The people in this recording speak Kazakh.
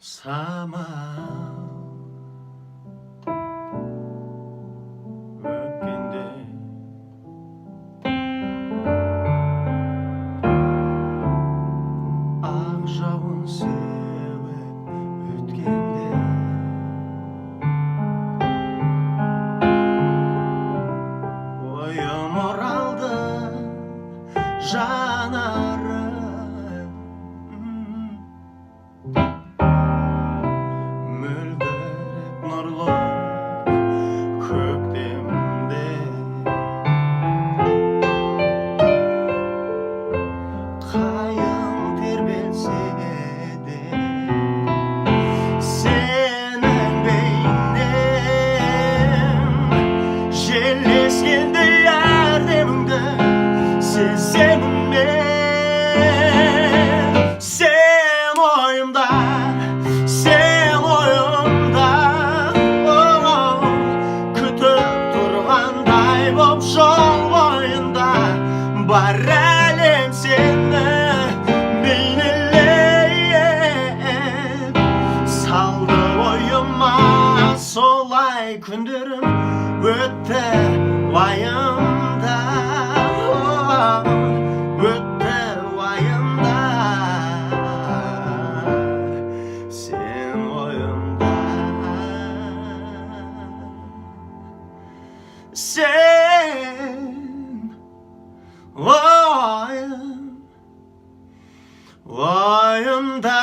삼아 өткенде ақ жауын сеуіп өткенде ойым оралды жанарым мөлдіреп нұрлы көктемде қайың тербелсе де сенің бейнең желескенде әдеміңді сеземін мен сен ойымда сен ойымда күтіп тұрғандай боп жол бойында бар әлем сені бейнелеп салды ойыма солай күндерім өтті уайымда өтті уайымда сен ойымда сен ойымда